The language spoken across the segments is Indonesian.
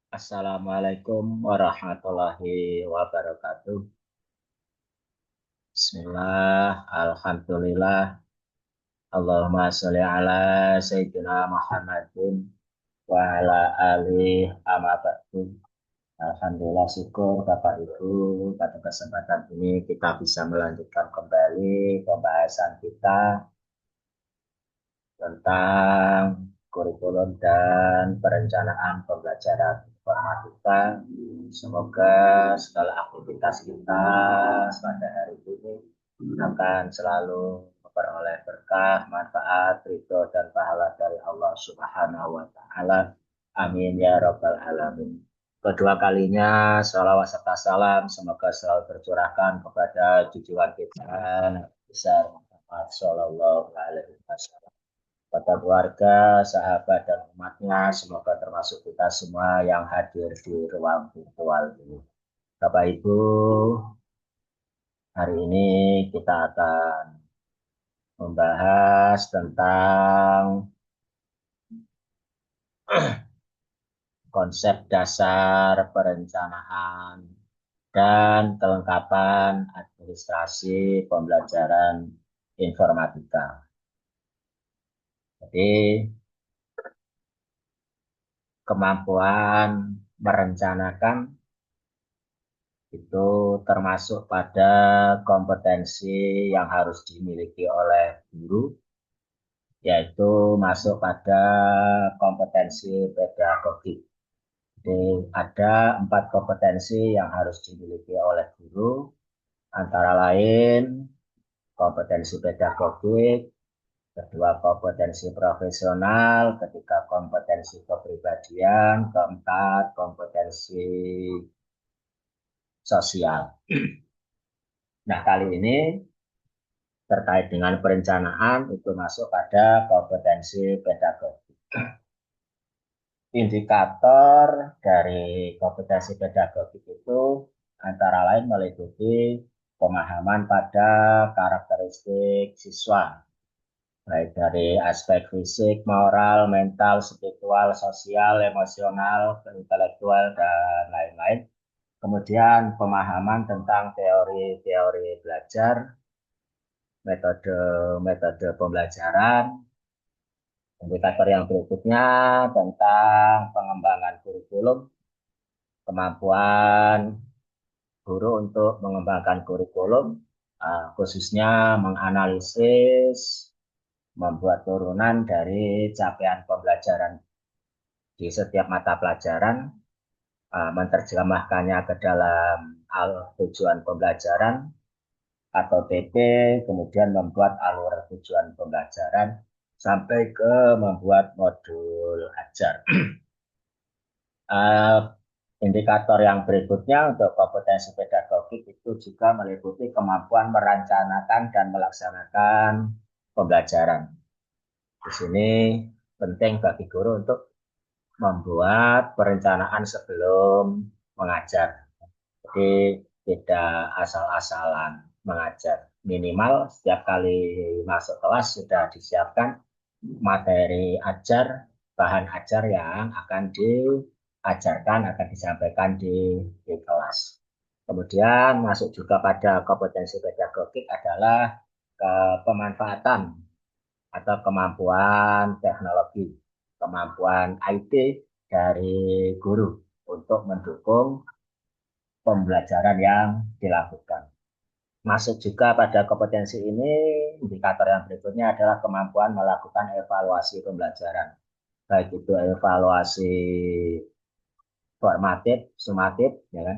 Assalamualaikum warahmatullahi wabarakatuh. Bismillah, Alhamdulillah, Allahumma sholli ala Sayyidina Muhammadin wa ala alihi amma ba'du. Alhamdulillah, syukur Bapak Ibu, pada kesempatan ini kita bisa melanjutkan kembali pembahasan kita tentang kurikulum dan perencanaan pembelajaran informatika. Semoga segala aktivitas kita pada hari ini akan selalu memperoleh berkah, manfaat, ridho, dan pahala dari Allah Subhanahu wa Ta'ala. Amin ya Rabbal 'Alamin. Kedua kalinya, salawat serta salam semoga selalu tercurahkan kepada junjungan kita Nabi besar Muhammad Shallallahu Alaihi Wasallam, pada keluarga, sahabat, dan umatnya. Semoga termasuk kita semua yang hadir di ruang virtual ini. Bapak Ibu, hari ini kita akan membahas tentang konsep dasar perencanaan dan kelengkapan administrasi pembelajaran informatika. Jadi, kemampuan merencanakan itu termasuk pada kompetensi yang harus dimiliki oleh guru, yaitu masuk pada kompetensi pedagogik. Jadi ada 4 kompetensi yang harus dimiliki oleh guru, antara lain kompetensi pedagogik, kedua kompetensi profesional, ketiga kompetensi kepribadian, keempat kompetensi sosial. Nah, kali ini terkait dengan perencanaan itu masuk pada kompetensi pedagogik. Indikator dari kompetensi pedagogik itu antara lain meliputi pemahaman pada karakteristik siswa, baik dari aspek fisik, moral, mental, spiritual, sosial, emosional, intelektual, dan lain-lain. Kemudian pemahaman tentang teori-teori belajar, metode-metode pembelajaran. Indikator yang berikutnya tentang pengembangan kurikulum, kemampuan guru untuk mengembangkan kurikulum, khususnya menganalisis, membuat turunan dari capaian pembelajaran di setiap mata pelajaran, menerjemahkannya ke dalam tujuan pembelajaran atau TP, kemudian membuat alur tujuan pembelajaran sampai ke membuat modul ajar. Indikator yang berikutnya untuk kompetensi pedagogik itu juga meliputi kemampuan merencanakan dan melaksanakan pembelajaran. Di sini penting bagi guru untuk membuat perencanaan sebelum mengajar. Jadi tidak asal-asalan mengajar. Minimal setiap kali masuk kelas sudah disiapkan materi ajar, bahan ajar yang akan diajarkan, akan disampaikan di kelas. Kemudian masuk juga pada kompetensi pedagogik adalah pemanfaatan atau kemampuan teknologi, kemampuan IT dari guru untuk mendukung pembelajaran yang dilakukan. Masuk juga pada kompetensi ini, indikator yang berikutnya adalah kemampuan melakukan evaluasi pembelajaran. Baik itu evaluasi formatif, sumatif, ya kan?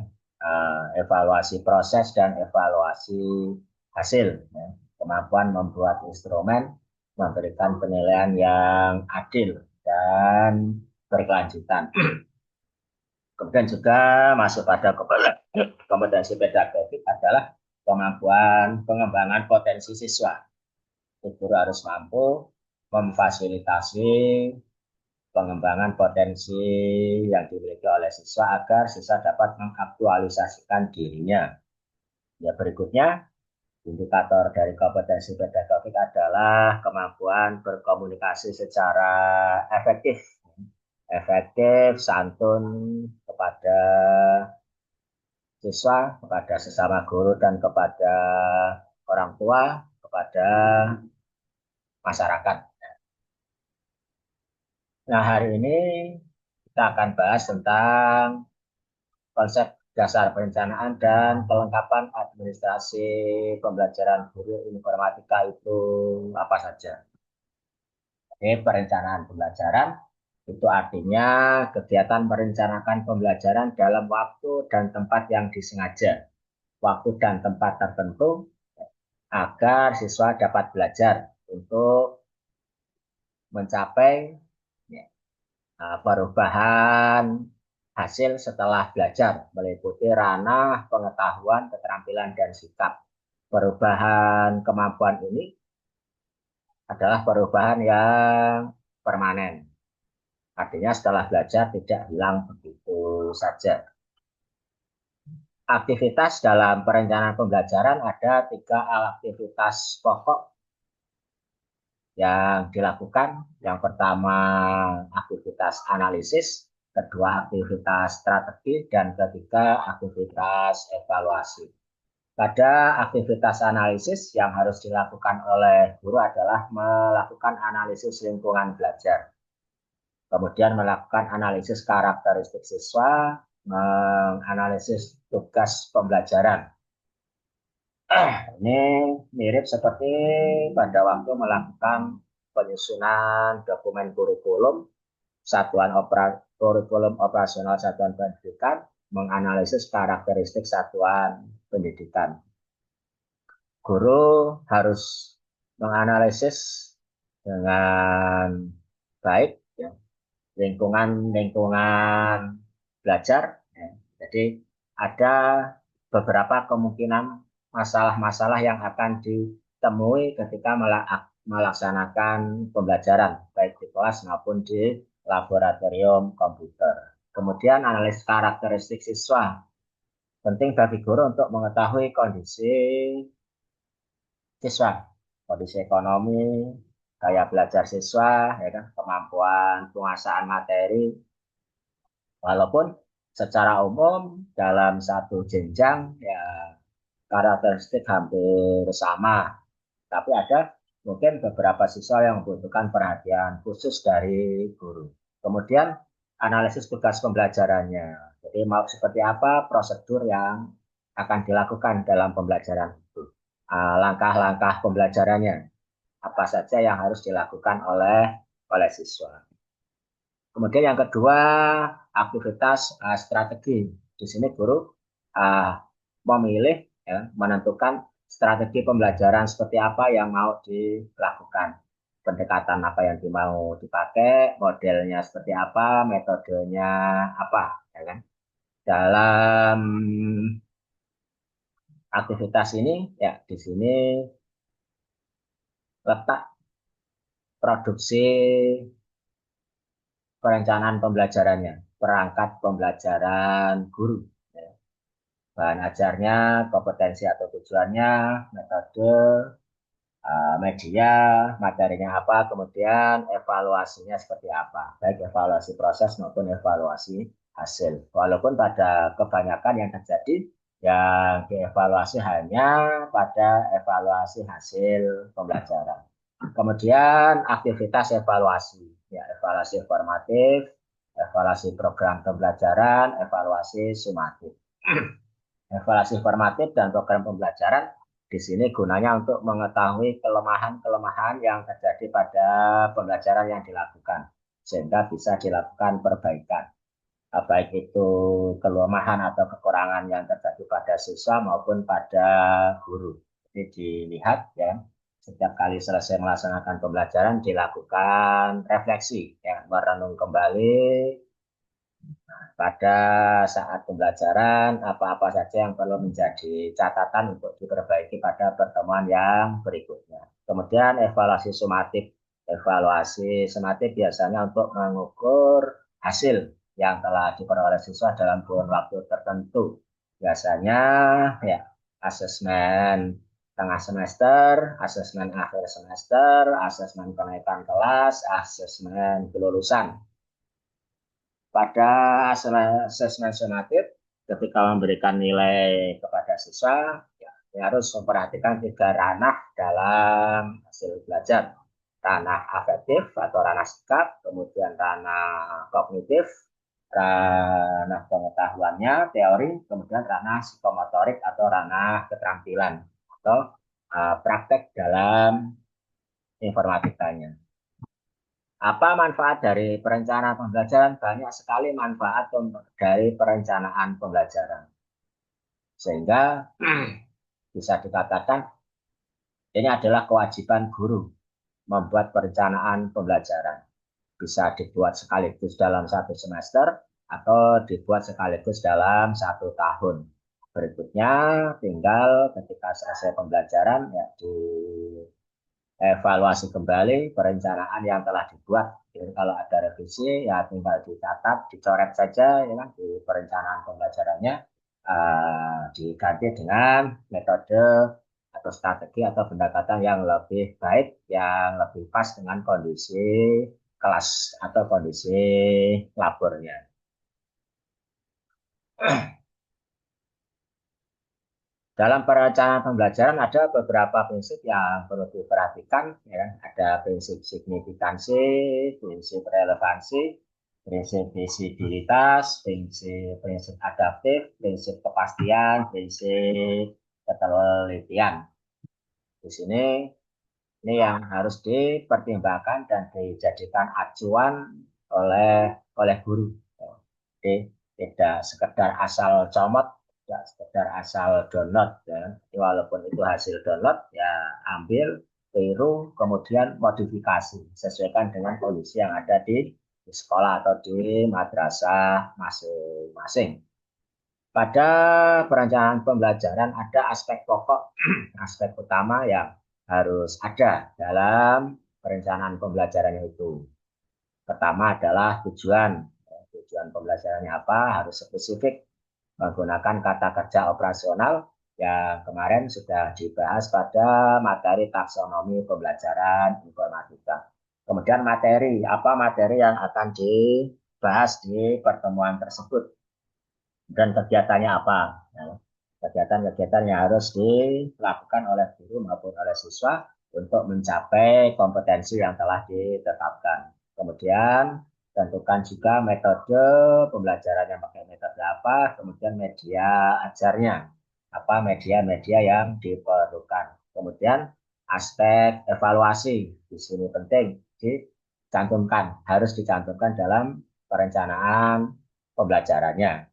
Evaluasi proses dan evaluasi hasil. Ya. Kemampuan membuat instrumen, memberikan penilaian yang adil dan berkelanjutan. Kemudian juga masuk pada kompetensi pedagogik adalah kemampuan pengembangan potensi siswa. Guru harus mampu memfasilitasi pengembangan potensi yang dimiliki oleh siswa agar siswa dapat mengaktualisasikan dirinya. Ya, berikutnya, indikator dari kompetensi pedagogik adalah kemampuan berkomunikasi secara efektif efektif, santun kepada siswa, kepada sesama guru, dan kepada orang tua, kepada masyarakat. Nah, hari ini kita akan bahas tentang konsep dasar perencanaan dan kelengkapan administrasi pembelajaran guru informatika itu apa saja. Jadi, perencanaan pembelajaran itu artinya kegiatan merencanakan pembelajaran dalam waktu dan tempat yang disengaja. Waktu dan tempat tertentu agar siswa dapat belajar untuk mencapai ya, perubahan hasil setelah belajar meliputi ranah pengetahuan, keterampilan, dan sikap. Perubahan kemampuan ini adalah perubahan yang permanen. Artinya setelah belajar tidak hilang begitu saja. Aktivitas dalam perencanaan pembelajaran ada 3 aktivitas pokok yang dilakukan. Yang pertama aktivitas analisis, kedua aktivitas strategi, dan ketiga aktivitas evaluasi. Pada aktivitas analisis yang harus dilakukan oleh guru adalah melakukan analisis lingkungan belajar, kemudian melakukan analisis karakteristik siswa, menganalisis tugas pembelajaran. Ini mirip seperti pada waktu melakukan penyusunan dokumen kurikulum, kurikulum operasional satuan pendidikan, menganalisis karakteristik satuan pendidikan. Guru harus menganalisis dengan baik ya, lingkungan belajar. Ya. Jadi ada beberapa kemungkinan masalah-masalah yang akan ditemui ketika melaksanakan pembelajaran, baik di kelas maupun di laboratorium komputer. Kemudian analisis karakteristik siswa. Penting bagi guru untuk mengetahui kondisi siswa, kondisi ekonomi, gaya belajar siswa, ya kan, kemampuan penguasaan materi. Walaupun secara umum dalam satu jenjang ya karakteristik hampir sama, tapi ada mungkin beberapa siswa yang membutuhkan perhatian khusus dari guru. Kemudian analisis tugas pembelajarannya. Jadi mau seperti apa prosedur yang akan dilakukan dalam pembelajaran itu. Langkah-langkah pembelajarannya, apa saja yang harus dilakukan oleh siswa. Kemudian yang kedua, aktivitas strategi. Di sini guru memilih, ya, menentukan strategi pembelajaran seperti apa yang mau dilakukan. Pendekatan apa yang mau dipakai, modelnya seperti apa, metodenya apa. Ya kan? Dalam aktivitas ini, ya di sini letak produksi perencanaan pembelajarannya, perangkat pembelajaran guru. Ya. Bahan ajarnya, kompetensi atau tujuannya, metode, media, materinya apa, kemudian evaluasinya seperti apa. Baik evaluasi proses maupun evaluasi hasil. Walaupun pada kebanyakan yang terjadi, yang dievaluasi hanya pada evaluasi hasil pembelajaran. Kemudian aktivitas evaluasi, ya evaluasi formatif, evaluasi program pembelajaran, evaluasi sumatif. Evaluasi formatif dan program pembelajaran di sini gunanya untuk mengetahui kelemahan-kelemahan yang terjadi pada pembelajaran yang dilakukan, sehingga bisa dilakukan perbaikan. Baik itu kelemahan atau kekurangan yang terjadi pada siswa maupun pada guru. Ini dilihat ya, setiap kali selesai melaksanakan pembelajaran dilakukan refleksi, ya, merenung kembali pada saat pembelajaran apa-apa saja yang perlu menjadi catatan untuk diperbaiki pada pertemuan yang berikutnya. Kemudian evaluasi sumatif. Evaluasi sumatif biasanya untuk mengukur hasil yang telah diperoleh siswa dalam kurun waktu tertentu. Biasanya ya asesmen tengah semester, asesmen akhir semester, asesmen kenaikan kelas, asesmen kelulusan. pada asesmen sumatif ketika memberikan nilai kepada siswa, ya, harus memperhatikan tiga ranah dalam hasil belajar. Ranah afektif atau ranah sikap, kemudian ranah kognitif, ranah pengetahuannya, teori, kemudian ranah psikomotorik atau ranah keterampilan atau praktek dalam informatikanya. Apa manfaat dari perencanaan pembelajaran? Banyak sekali manfaat dari perencanaan pembelajaran. Sehingga bisa dikatakan ini adalah kewajiban guru membuat perencanaan pembelajaran. Bisa dibuat sekaligus dalam satu semester atau dibuat sekaligus dalam satu tahun. Berikutnya tinggal ketika selesai pembelajaran ya di evaluasi kembali perencanaan yang telah dibuat. Jadi kalau ada revisi ya tinggal dicatat, dicoret saja ya kan, di perencanaan pembelajarannya diganti dengan metode atau strategi atau pendekatan yang lebih baik, yang lebih pas dengan kondisi kelas atau kondisi labornya. Dalam perencanaan pembelajaran ada beberapa prinsip yang perlu diperhatikan, ya. Ada prinsip signifikansi, prinsip relevansi, prinsip visibilitas, prinsip adaptif, prinsip kepastian, prinsip ketelitian. Di sini ini yang harus dipertimbangkan dan dijadikan acuan oleh guru. Jadi tidak sekedar asal comot, tidak sekedar asal download. Ya. Jadi walaupun itu hasil download, ya ambil, tiru, kemudian modifikasi sesuaikan dengan kondisi yang ada di sekolah atau di madrasah masing-masing. Pada perencanaan pembelajaran ada aspek pokok, aspek utama yang harus ada dalam perencanaan pembelajaran itu. Pertama adalah tujuan. Tujuan pembelajarannya apa? Harus spesifik. Menggunakan kata kerja operasional yang kemarin sudah dibahas pada materi taksonomi pembelajaran informatika. Kemudian materi, apa materi yang akan dibahas di pertemuan tersebut dan kegiatannya apa. Nah, kegiatan-kegiatan yang harus dilakukan oleh guru maupun oleh siswa untuk mencapai kompetensi yang telah ditetapkan. Kemudian tentukan juga metode pembelajarannya pakai metode apa, kemudian media ajarnya, apa media-media yang diperlukan. Kemudian aspek evaluasi di sini penting dicantumkan, harus dicantumkan dalam perencanaan pembelajarannya.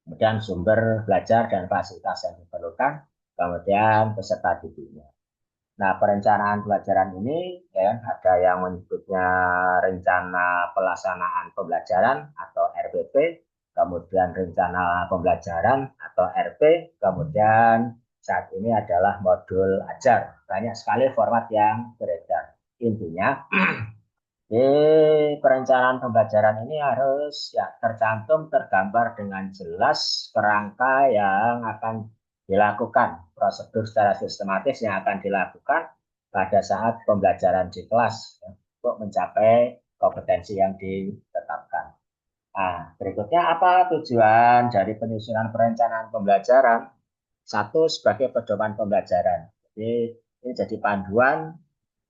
Kemudian sumber belajar dan fasilitas yang diperlukan, kemudian peserta didiknya. Nah, perencanaan pelajaran ini ya ada yang menyebutnya rencana pelaksanaan pembelajaran atau RPP, kemudian rencana pembelajaran atau RP, kemudian saat ini adalah modul ajar. Banyak sekali format yang beredar. Intinya di perencanaan pembelajaran ini harus ya tercantum, tergambar dengan jelas kerangka yang akan dilakukan, prosedur secara sistematis yang akan dilakukan pada saat pembelajaran di kelas ya, untuk mencapai kompetensi yang ditetapkan. Nah, berikutnya apa tujuan dari penyusunan perencanaan pembelajaran? Satu, sebagai pedoman pembelajaran. Jadi ini jadi panduan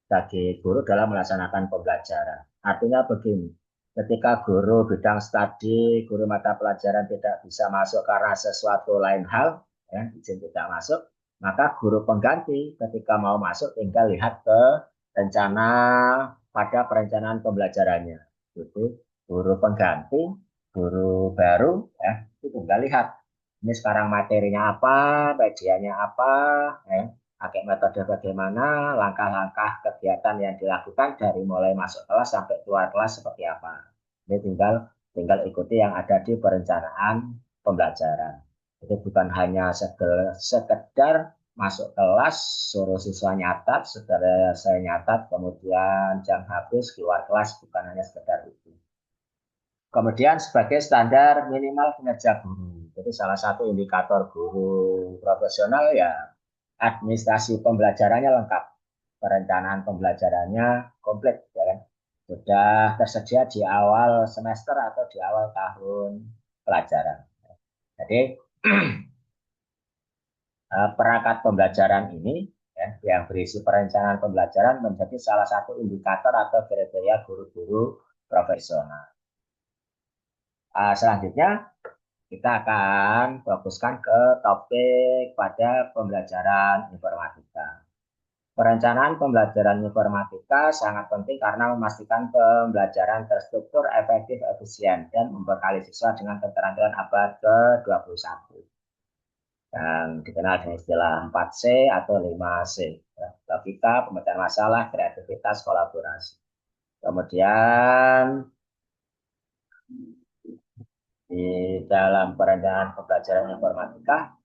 bagi guru dalam melaksanakan pembelajaran. Artinya begini, ketika guru bidang studi, guru mata pelajaran tidak bisa masuk karena sesuatu lain hal, ya, izin tidak masuk, maka guru pengganti ketika mau masuk tinggal lihat ke rencana pada perencanaan pembelajarannya. Itu guru pengganti, guru baru, ya, itu tinggal lihat. Ini sekarang materinya apa, medianya apa, ya, pakai metode bagaimana, langkah-langkah kegiatan yang dilakukan dari mulai masuk kelas sampai keluar kelas seperti apa. Ini tinggal tinggal ikuti yang ada di perencanaan pembelajaran. Itu bukan hanya sekedar masuk kelas, suruh siswa nyatat, setelah saya nyatat, kemudian jam habis keluar kelas, bukan hanya sekedar itu. Kemudian sebagai standar minimal kinerja guru. Jadi salah satu indikator guru profesional ya administrasi pembelajarannya lengkap, perencanaan pembelajarannya komplit, ya kan? sudah tersedia di awal semester atau di awal tahun pelajaran. Jadi perangkat pembelajaran ini ya, yang berisi perencanaan pembelajaran menjadi salah satu indikator atau kriteria guru-guru profesional. Selanjutnya kita akan fokuskan ke topik pada pembelajaran informatika. Perencanaan pembelajaran informatika sangat penting karena memastikan pembelajaran terstruktur, efektif, efisien, dan membekali siswa dengan keterampilan abad ke-21. Yang dikenal dengan istilah 4C atau 5C. Logika, pemecahan masalah, kreativitas, kolaborasi. Kemudian di dalam perencanaan pembelajaran informatika,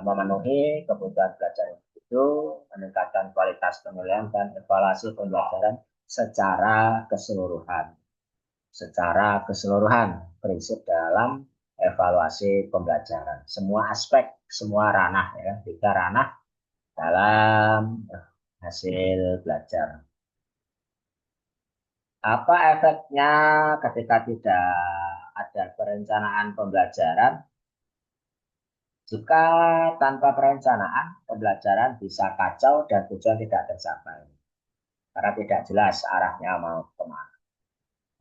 memenuhi kebutuhan belajar itu, meningkatkan kualitas penilaian dan evaluasi pembelajaran secara keseluruhan. Secara keseluruhan, prinsip dalam evaluasi pembelajaran. Semua aspek, semua ranah, ya, 3 ranah dalam hasil belajar. Apa efeknya ketika tidak ada perencanaan pembelajaran? Jika tanpa perencanaan, pembelajaran bisa kacau dan tujuan tidak tercapai. Karena tidak jelas arahnya mau kemana.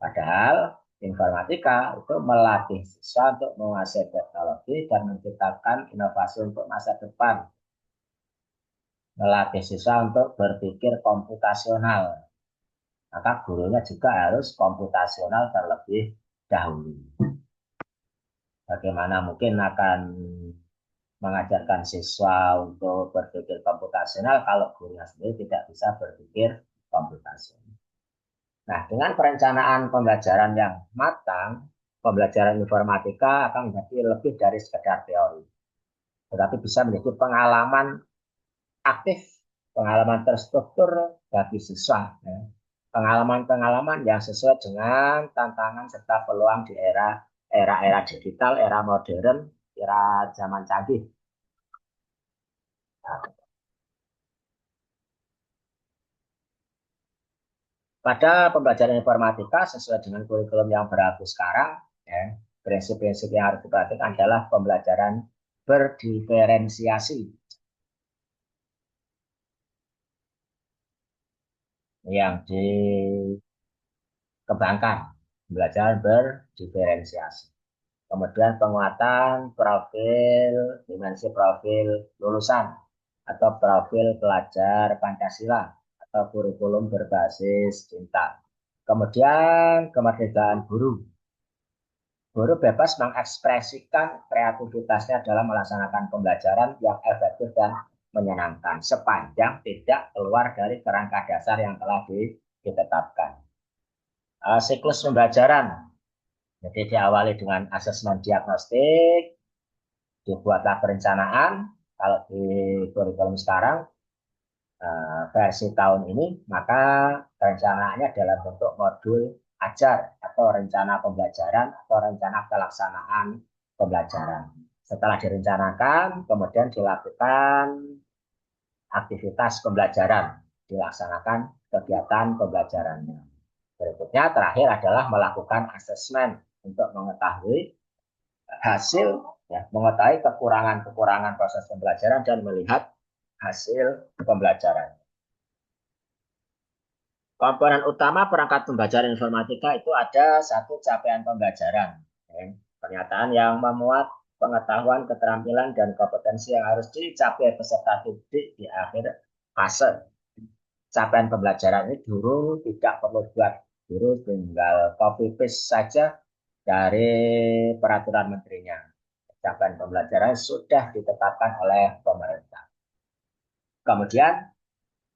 Padahal informatika itu melatih siswa untuk menguasai teknologi dan menciptakan inovasi untuk masa depan. Melatih siswa untuk berpikir komputasional. Maka gurunya juga harus komputasional terlebih dahulu. Bagaimana mungkin akan mengajarkan siswa untuk berpikir komputasional kalau gurunya sendiri tidak bisa berpikir komputasional. Nah, dengan perencanaan pembelajaran yang matang, pembelajaran informatika akan menjadi lebih dari sekedar teori, tetapi bisa menjadi pengalaman aktif, pengalaman terstruktur bagi siswa. Pengalaman-pengalaman yang sesuai dengan tantangan serta peluang di era digital, era modern, era zaman canggih. Pada pembelajaran informatika sesuai dengan kurikulum yang berlaku sekarang, ya, prinsip-prinsip yang harus diperhatikan adalah pembelajaran berdiferensiasi yang dikembangkan, pembelajaran berdiferensiasi. Kemudian penguatan profil, dimensi profil lulusan atau profil pelajar Pancasila atau kurikulum berbasis cinta. Kemudian kemerdekaan guru. Guru bebas mengekspresikan kreativitasnya dalam melaksanakan pembelajaran yang efektif dan menyenangkan sepanjang tidak keluar dari kerangka dasar yang telah ditetapkan. Siklus pembelajaran. Jadi diawali dengan asesmen diagnostik, dibuatlah perencanaan. Kalau di kurikulum sekarang versi tahun ini, maka perencanaannya dalam bentuk modul ajar atau rencana pembelajaran atau rencana pelaksanaan pembelajaran. Setelah direncanakan, kemudian dilakukan aktivitas pembelajaran, dilaksanakan kegiatan pembelajarannya. Berikutnya terakhir adalah melakukan asesmen untuk mengetahui hasil, ya, mengetahui kekurangan-kekurangan proses pembelajaran dan melihat hasil pembelajaran. Komponen utama perangkat pembelajaran informatika itu ada satu capaian pembelajaran. Pernyataan yang memuat pengetahuan, keterampilan, dan kompetensi yang harus dicapai peserta didik di akhir fase. Capaian pembelajaran ini guru tidak perlu buat, guru tinggal copy paste saja dari peraturan menterinya. Capaian pembelajaran sudah ditetapkan oleh pemerintah. Kemudian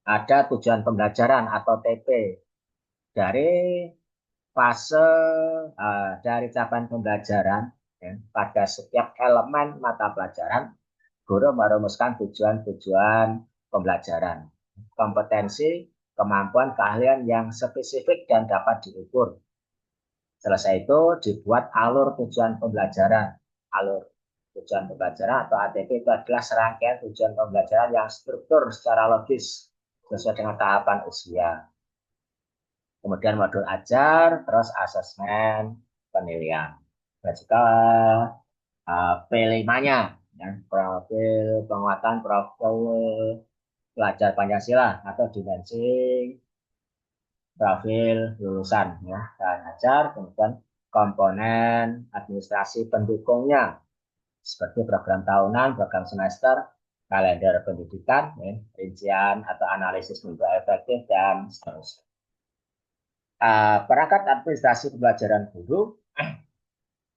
ada tujuan pembelajaran atau TP. Dari fase dari capaian pembelajaran, ya, pada setiap elemen mata pelajaran, guru merumuskan tujuan-tujuan pembelajaran, kompetensi, kemampuan, keahlian yang spesifik dan dapat diukur. Selesai itu dibuat alur tujuan pembelajaran. Alur tujuan pembelajaran atau ATP itu adalah serangkaian tujuan pembelajaran yang struktur secara logis sesuai dengan tahapan usia. kemudian modul ajar, terus asesmen penilaian. Dan juga P5-nya, ya, profil penguatan profil pelajar Pancasila atau dimensi profil lulusan, ya, dan ajar, kemudian komponen administrasi pendukungnya seperti program tahunan, program semester, kalender pendidikan, ya, rincian atau analisis minggu efektif dan seterusnya. Perangkat administrasi pembelajaran guru,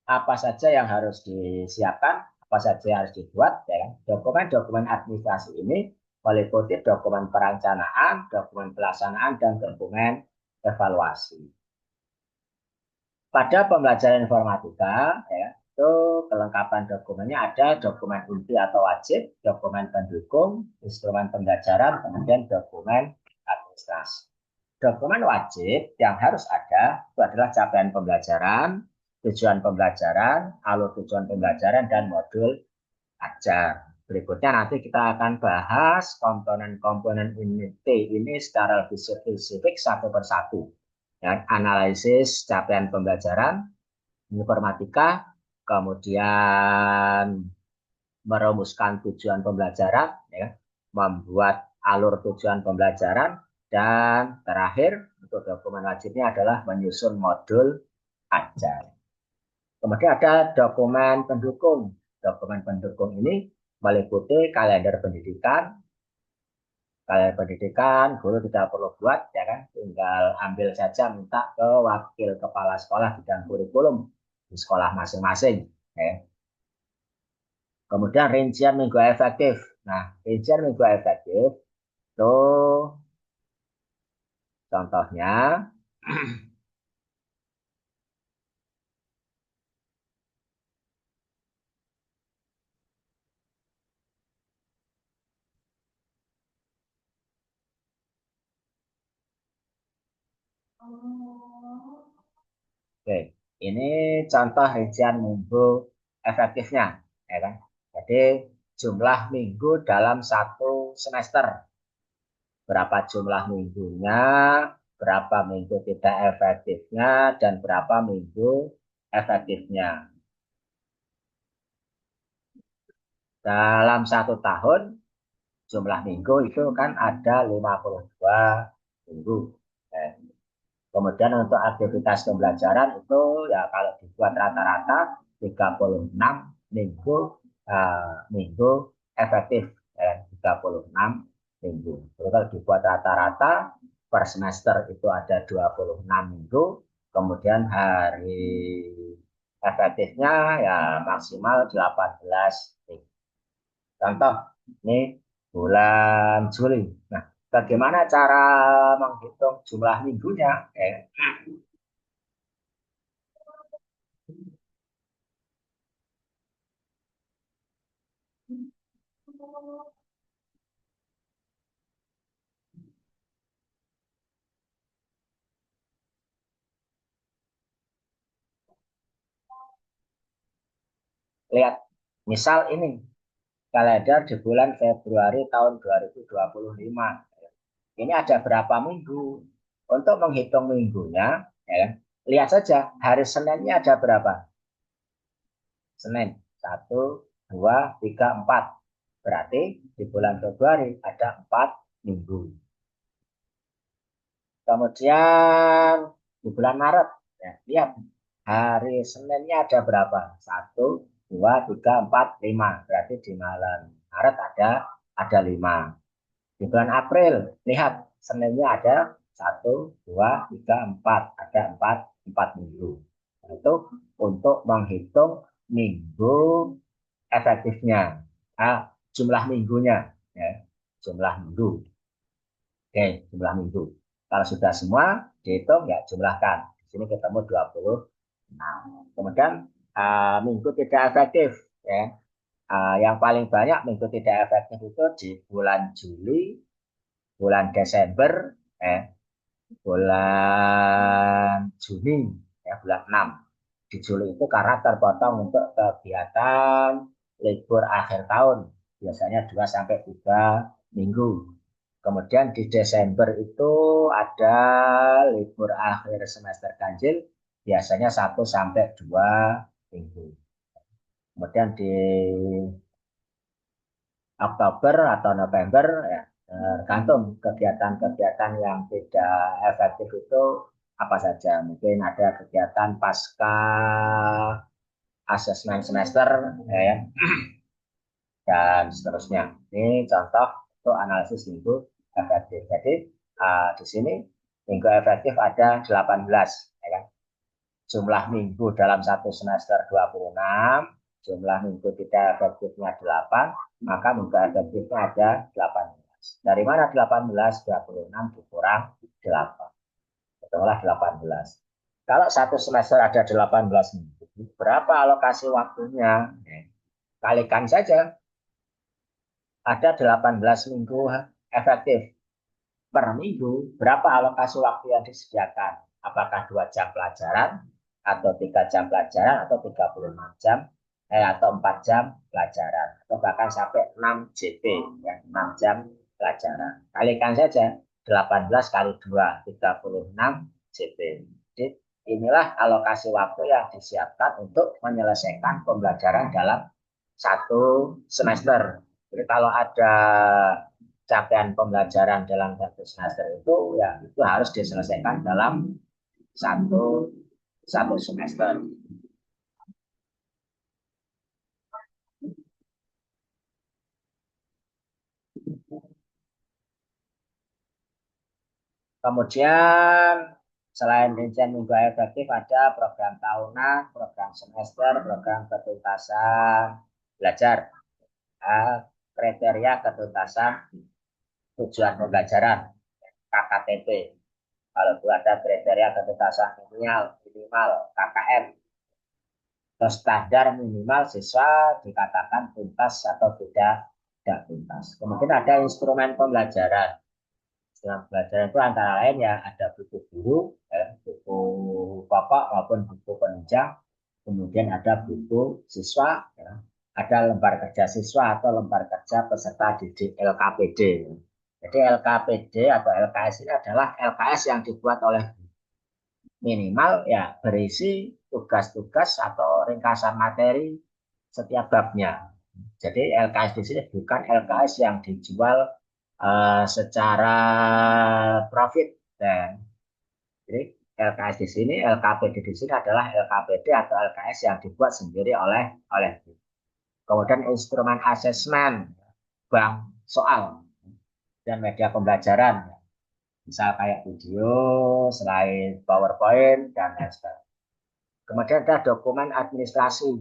apa saja yang harus disiapkan, apa saja yang harus dibuat, ya kan? Dokumen-dokumen administrasi ini meliputi dokumen perencanaan, dokumen pelaksanaan, dan dokumen evaluasi. Pada pembelajaran informatika, ya, itu kelengkapan dokumennya ada dokumen inti atau wajib, dokumen pendukung, instrumen pembelajaran, kemudian dokumen administrasi. Dokumen wajib yang harus ada itu adalah capaian pembelajaran, tujuan pembelajaran, alur tujuan pembelajaran, dan modul ajar. Berikutnya nanti kita akan bahas komponen-komponen inti ini secara lebih spesifik satu persatu. Dan analisis capaian pembelajaran, informatika, kemudian merumuskan tujuan pembelajaran, ya, membuat alur tujuan pembelajaran, dan terakhir untuk dokumen wajibnya adalah menyusun modul ajar. Kemudian ada dokumen pendukung. Dokumen pendukung ini meliputi kalender pendidikan. Kalender pendidikan guru tidak perlu buat, ya kan, tinggal ambil saja minta ke wakil kepala sekolah bidang kurikulum di sekolah masing-masing. Ya. Kemudian rincian minggu efektif. Nah, rincian minggu efektif itu contohnya oke, ini contoh rincian minggu efektifnya, ya kan? Jadi jumlah minggu dalam satu semester, berapa jumlah minggunya, berapa minggu tidak efektifnya, dan berapa minggu efektifnya. Dalam satu tahun, jumlah minggu itu kan ada 52 minggu. Eh, Kemudian untuk aktivitas pembelajaran itu ya kalau dibuat rata-rata 36 minggu, minggu efektif, ya, 36 minggu. Jadi kalau dibuat rata-rata per semester itu ada 26 minggu, kemudian hari efektifnya ya maksimal 18 minggu. Contoh, ini bulan Juli. Nah, bagaimana cara menghitung jumlah minggunya? Lihat, misal ini kalender di bulan Februari tahun 2025. Ini ada berapa minggu? Untuk menghitung minggunya, ya, lihat saja hari Seninnya ada berapa? Senin, satu, dua, tiga, empat. Berarti di bulan Februari ada 4 minggu. Kemudian di bulan Maret, ya, lihat hari Seninnya ada berapa? Satu, dua, tiga, empat, lima. Berarti di bulan Maret ada lima. Di bulan April, lihat Seninnya ada satu, dua, tiga, empat. Ada empat minggu. Itu untuk menghitung minggu efektifnya, jumlah minggunya, ya, jumlah minggu. Oke, jumlah minggu. Kalau sudah semua dihitung ya jumlahkan. Di sini ketemu 26. Kemudian minggu tidak efektif, ya. Yang paling banyak minggu tidak efektif itu di bulan Juli, bulan Desember, eh, bulan Juni, ya, bulan 6. Di Juli itu karena terpotong untuk kegiatan libur akhir tahun, biasanya 2 sampai 3 minggu. Kemudian di Desember itu ada libur akhir semester ganjil, biasanya 1 sampai 2 minggu. Kemudian di Oktober atau November, ya, tergantung kegiatan-kegiatan yang tidak efektif itu apa saja. Mungkin ada kegiatan pasca asesmen semester, ya, dan seterusnya. Ini contoh untuk analisis minggu efektif. Jadi di sini minggu efektif ada 18, ya kan? Jumlah minggu dalam satu semester 26, jumlah minggu tidak efektifnya 8, maka minggu efektifnya ada 18. Dari mana 18? 26 dikurang 8. Itulah 18. Kalau satu semester ada 18 minggu, berapa alokasi waktunya? Kalikan saja, ada 18 minggu efektif. Per minggu, berapa alokasi waktu yang disediakan? Apakah 2 jam pelajaran, atau 3 jam pelajaran, atau 36 jam, atau 4 jam pelajaran, atau bahkan sampai 6 JP, ya, 6 jam pelajaran. Kalikan saja, 18 kali 2, 36 JP. Jadi inilah alokasi waktu yang disiapkan untuk menyelesaikan pembelajaran dalam satu semester. Jadi kalau ada capaian pembelajaran dalam satu semester itu ya itu harus diselesaikan dalam satu satu semester. Kemudian selain rincian minggu efektif ada program tahunan, program semester, program ketuntasan belajar, kriteria ketuntasan tujuan pembelajaran KKTP. Kalau itu ada kriteria ketuntasan minimal KKM. Atau standar minimal siswa dikatakan tuntas atau tidak tuntas. Kemudian ada instrumen pembelajaran. Instrumen pembelajaran itu antara lain ya ada buku guru, buku pokok maupun buku penunjang. Kemudian ada buku siswa, ya. Ada lembar kerja siswa atau lembar kerja peserta didik LKPD. Jadi LKPD atau LKS ini adalah LKS yang dibuat oleh minimal ya berisi tugas-tugas atau ringkasan materi setiap babnya. Jadi LKS di sini bukan LKS yang dijual secara profit. Dan jadi LKS di sini, LKPD di sini adalah LKPD atau LKS yang dibuat sendiri oleh. Kemudian instrumen asesmen, bank soal dan media pembelajaran, misal kayak video, slide PowerPoint dan lain sebagainya. Kemudian ada dokumen administrasi,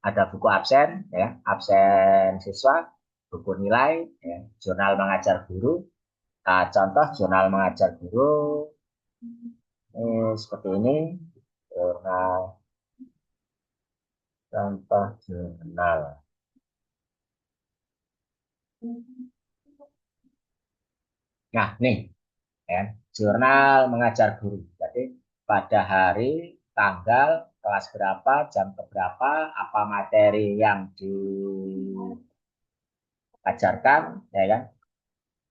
ada buku absen, ya, absen siswa, buku nilai, ya, jurnal mengajar guru. Contoh jurnal mengajar guru seperti ini, jurnal, contoh jurnal. Nah, nih, ya, jurnal mengajar guru. Jadi pada hari, tanggal, kelas berapa, jam berapa, apa materi yang diajarkan, ya kan?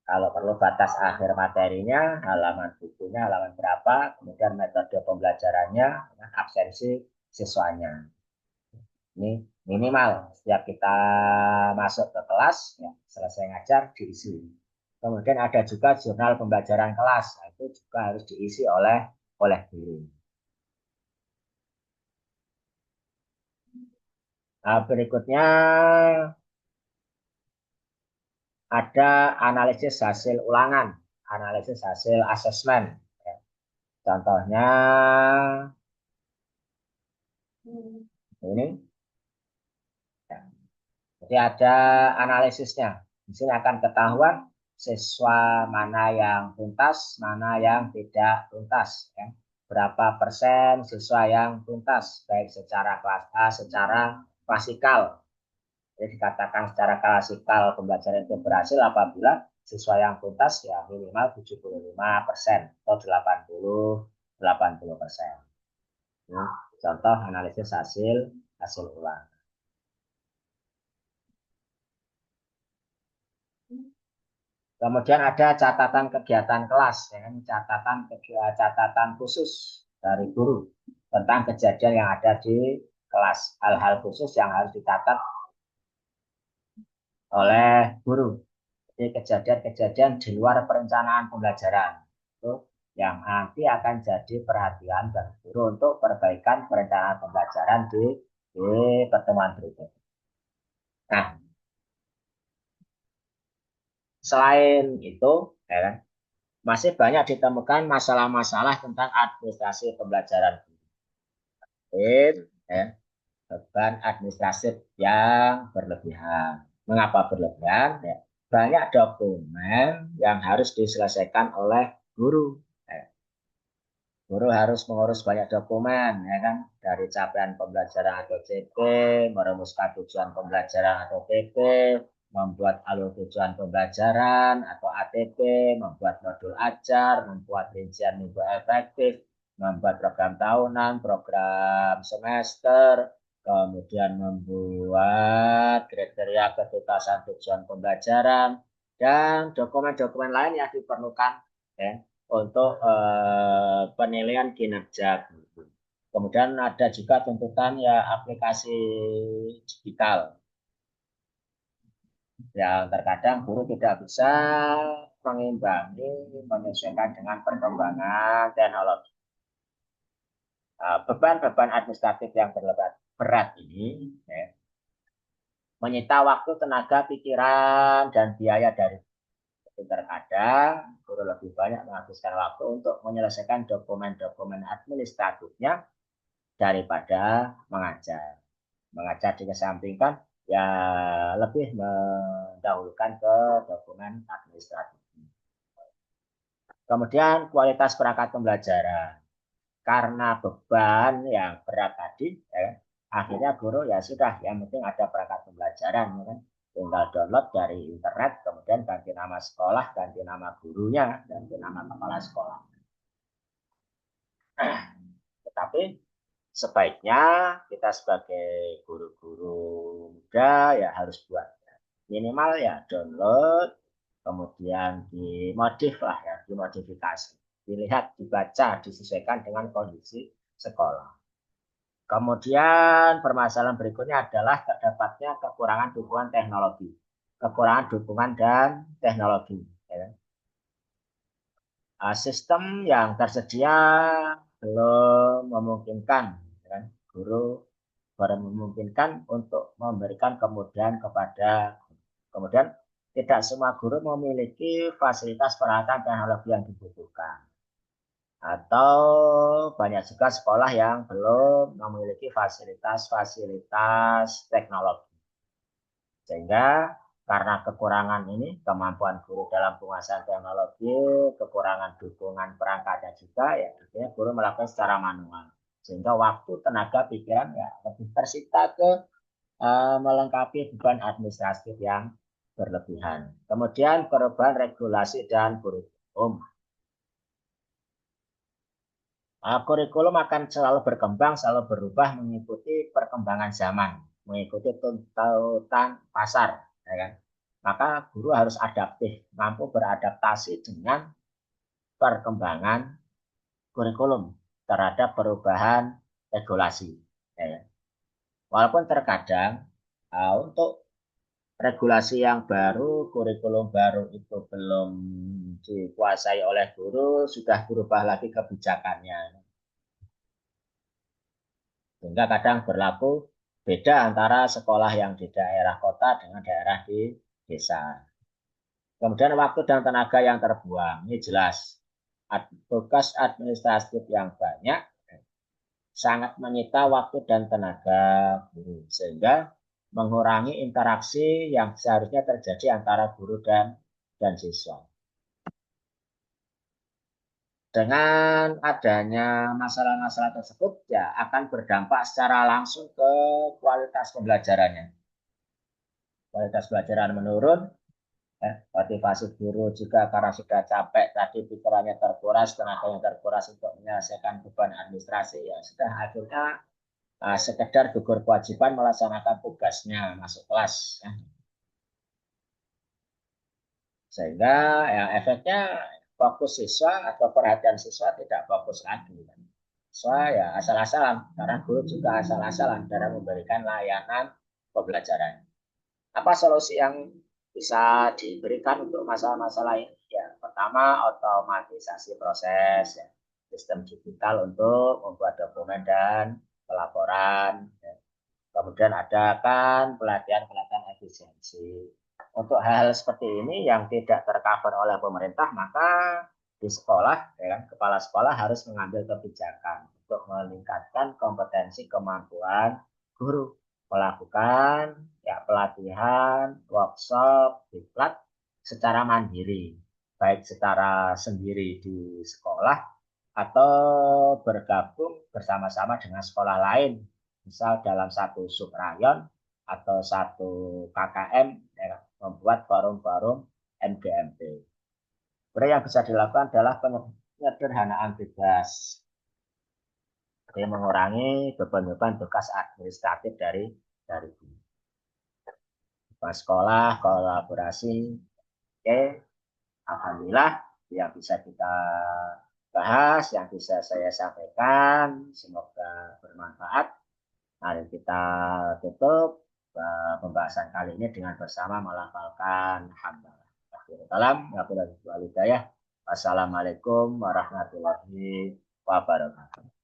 Kalau perlu batas akhir materinya, halaman bukunya, halaman berapa, kemudian metode pembelajarannya, absensi siswanya. Ini minimal setiap kita masuk ke kelas, ya, selesai ngajar, diisi. Kemudian ada juga jurnal pembelajaran kelas, nah, itu juga harus diisi oleh guru. Nah, berikutnya ada analisis hasil ulangan, analisis hasil asesmen. Contohnya ini. Jadi ada analisisnya. Di sini akan ketahuan siswa mana yang tuntas, mana yang tidak tuntas. Ya. Berapa persen siswa yang tuntas, baik secara kelas A, secara klasikal. Jadi dikatakan secara klasikal pembelajaran itu berhasil apabila siswa yang tuntas ya minimal 75% atau 80% contoh analisis hasil ulang. Kemudian ada catatan kegiatan kelas, ya kan? Catatan khusus dari guru tentang kejadian yang ada di kelas, hal-hal khusus yang harus dicatat oleh guru. Jadi kejadian-kejadian di luar perencanaan pembelajaran itu yang nanti akan jadi perhatian bagi guru untuk perbaikan perencanaan pembelajaran di pertemuan berikutnya. Nah, selain itu, ya kan, masih banyak ditemukan masalah-masalah tentang administrasi pembelajaran. Ya, beban administratif yang berlebihan. Mengapa berlebihan? Ya, banyak dokumen yang harus diselesaikan oleh guru. Ya, guru harus mengurus banyak dokumen, ya kan? Dari capaian pembelajaran atau CP, merumuskan tujuan pembelajaran atau PP, membuat alur tujuan pembelajaran atau ATP, membuat modul ajar, membuat rincian minggu efektif, membuat program tahunan, program semester, kemudian membuat kriteria ketutasan tujuan pembelajaran, dan dokumen-dokumen lain yang diperlukan, ya, untuk penilaian kinerja. Kemudian ada juga tuntutan ya aplikasi digital. Yang terkadang guru tidak bisa mengimbangi, menyesuaikan dengan perkembangan teknologi. Beban-beban administratif yang berlebat berat ini, ya, menyita waktu, tenaga, pikiran, dan biaya dari terkadang guru lebih banyak menghabiskan waktu untuk menyelesaikan dokumen-dokumen administratifnya daripada mengajar. Mengajar dikesampingkan, ya lebih mendahulukan ke dokumen administratif. Kemudian kualitas perangkat pembelajaran. Karena beban yang berat tadi, ya, akhirnya guru ya sudah, yang penting ada perangkat pembelajaran, ya kan? Tinggal download dari internet, kemudian ganti nama sekolah, ganti nama gurunya, ganti nama kepala sekolah. Tetapi sebaiknya kita sebagai guru-guru muda ya harus buat minimal ya download, kemudian dimodif lah ya, dimodifikasi, dilihat, dibaca, disesuaikan dengan kondisi sekolah. Kemudian permasalahan berikutnya adalah terdapatnya kekurangan dukungan teknologi, kekurangan dukungan dan teknologi. Ya. Sistem yang tersedia belum memungkinkan, ya, guru baru memungkinkan untuk memberikan kemudahan kepada. Kemudian tidak semua guru memiliki fasilitas peralatan teknologi yang dibutuhkan. Atau banyak juga sekolah yang belum memiliki fasilitas-fasilitas teknologi. Sehingga karena kekurangan ini, kemampuan guru dalam penguasaan teknologi, kekurangan dukungan perangkatnya juga, ya akhirnya guru melakukan secara manual. Sehingga waktu, tenaga, pikiran ya lebih tersita ke melengkapi beban administratif yang berlebihan. Kemudian perubahan regulasi dan kurikulum. Kurikulum akan selalu berkembang, selalu berubah mengikuti perkembangan zaman, mengikuti tuntutan pasar, ya kan? Maka guru harus adaptif, mampu beradaptasi dengan perkembangan kurikulum terhadap perubahan regulasi. Ya kan? Walaupun terkadang untuk regulasi yang baru, kurikulum baru itu belum dikuasai oleh guru, sudah berubah lagi kebijakannya. Sehingga kadang berlaku beda antara sekolah yang di daerah kota dengan daerah di desa. Kemudian waktu dan tenaga yang terbuang. Ini jelas. Tugas administratif yang banyak sangat menyita waktu dan tenaga guru. Sehingga mengurangi interaksi yang seharusnya terjadi antara guru dan siswa. Dengan adanya masalah-masalah tersebut, ya akan berdampak secara langsung ke kualitas pembelajarannya. Kualitas pelajaran menurun, motivasi guru juga karena sudah capek tadi, pikirannya terkuras, tenaganya terkuras untuk menyelesaikan beban administrasi, ya sudah akhirnya sekedar gugur kewajiban melaksanakan tugasnya masuk kelas. Ya. Sehingga ya efeknya fokus siswa atau perhatian siswa tidak fokus lagi. Siswa ya asal-asalan, karena guru juga asal-asalan dalam memberikan layanan pembelajaran. Apa solusi yang bisa diberikan untuk masalah-masalah ini? Ya, pertama otomatisasi proses, ya. Sistem digital untuk membuat dokumen dan pelaporan. Ya. Kemudian adakan pelatihan-pelatihan efisiensi. Untuk hal seperti ini yang tidak tercover oleh pemerintah, maka di sekolah, ya kan, kepala sekolah harus mengambil kebijakan untuk meningkatkan kompetensi kemampuan guru, melakukan ya pelatihan, workshop, diklat secara mandiri, baik secara sendiri di sekolah atau bergabung bersama-sama dengan sekolah lain, misal dalam satu subrayon atau satu KKM, ya, membuat forum-forum MGMP. Sebenarnya yang bisa dilakukan adalah penyederhanaan tugas, jadi mengurangi beban-beban tugas administratif dari sekolah, kolaborasi. Oke, alhamdulillah yang bisa kita bahas, yang bisa saya sampaikan, semoga bermanfaat. Mari kita tutup pembahasan kali ini dengan bersama melafalkan hamdalah. Wassalamualaikum warahmatullahi wabarakatuh.